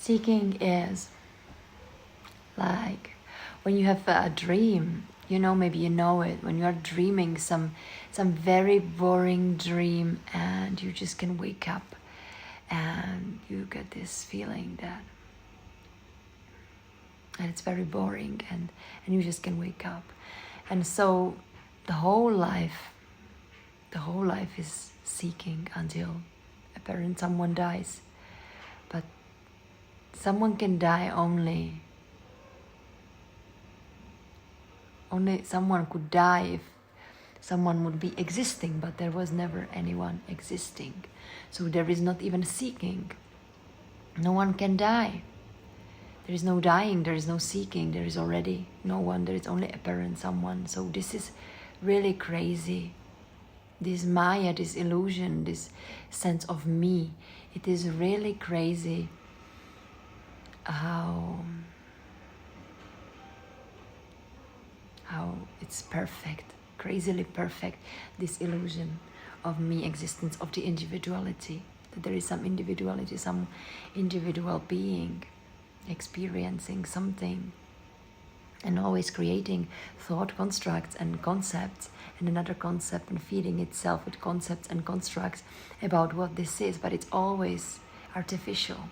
Seeking is like when you have a dream, maybe you know it, when you are dreaming some very boring dream, and you just can wake up and you get this feeling that and it's very boring, and you just can wake up. And so the whole life is seeking until apparently someone dies. But someone can die only someone could die if someone would be existing, but there was never anyone existing. So there is not even seeking. No one can die. There is no dying, there is no seeking, there is already no one, there is only apparent someone. So this is really crazy. This Maya, this illusion, this sense of me, it is really crazy how it's perfect, crazily perfect, this illusion of me existence, of the individuality, that there is some individuality, some individual being experiencing something, and always creating thought constructs and concepts and another concept, and feeding itself with concepts and constructs about what this is. But it's always artificial.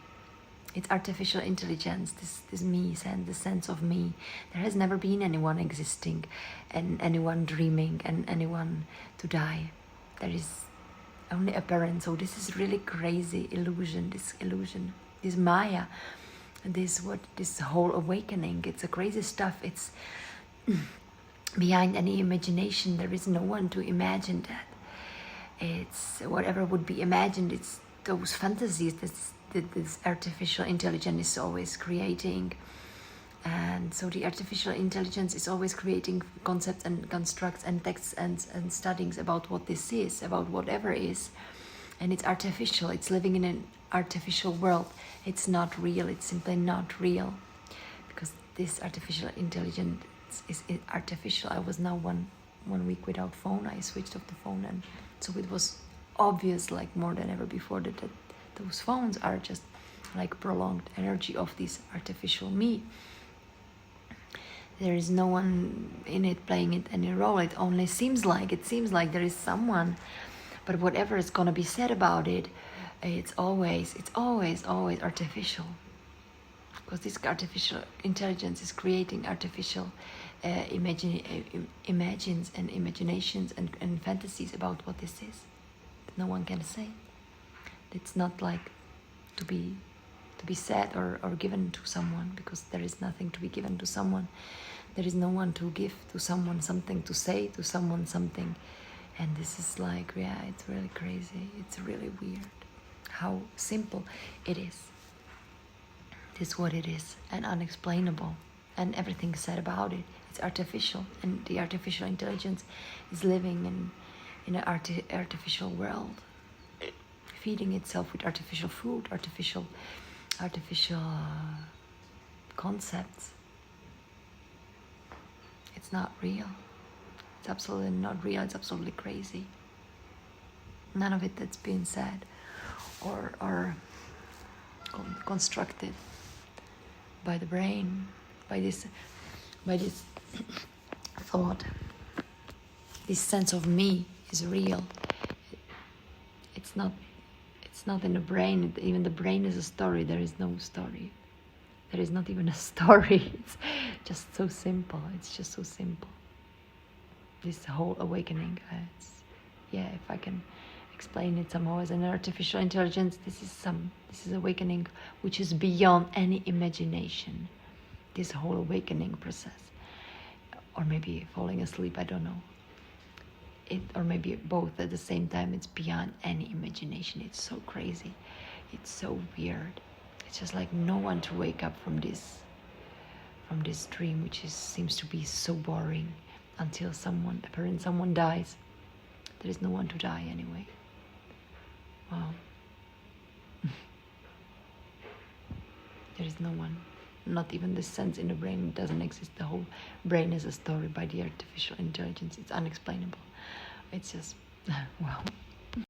It's artificial intelligence, this me, the sense of me. There has never been anyone existing, and anyone dreaming, and anyone to die. There is only apparent. So this is really crazy illusion, this Maya, this whole awakening. It's a crazy stuff. It's behind any imagination. There is no one to imagine that. It's whatever would be imagined. It's those fantasies that this artificial intelligence is always creating. And so the artificial intelligence is always creating concepts and constructs and texts and studies about what this is, about whatever is. And it's artificial. It's living in an artificial world. It's not real. It's simply not real, because this artificial intelligence is artificial. I was now one week without phone. I switched off the phone, and so it was obvious, like more than ever before, that those phones are just like prolonged energy of this artificial me. There is no one in it playing it any role. It only seems like there is someone, but whatever is going to be said about it, it's always artificial, because this artificial intelligence is creating artificial imagines and imaginations and fantasies about what this is. No one can say. It's not like to be said or given to someone, because there is nothing to be given to someone. There is no one to give to someone something, to say to someone something. And this is like, it's really crazy. It's really weird how simple it is. It is what it is, and unexplainable. And everything said about it, it's artificial. And the artificial intelligence is living in an artificial world, feeding itself with artificial food, artificial concepts. It's not real. It's absolutely not real. It's absolutely crazy. None of it that's been said or constructed by the brain, by this thought. This sense of me is real. It's not in the brain. Even the brain is a story. There is no story. There is not even a story. It's just so simple. It's just so simple. This whole awakening. If I can explain it somehow as an artificial intelligence, this is awakening which is beyond any imagination. This whole awakening process, or maybe falling asleep. I don't know. Or maybe both at the same time. It's beyond any imagination. It's so crazy. It's so weird. It's just like no one to wake up from this dream, which seems to be so boring, until someone dies. There is no one to die anyway. Wow. There is no one. Not even the sense in the brain. It doesn't exist. The whole brain is a story by the artificial intelligence. It's unexplainable. It's just, wow.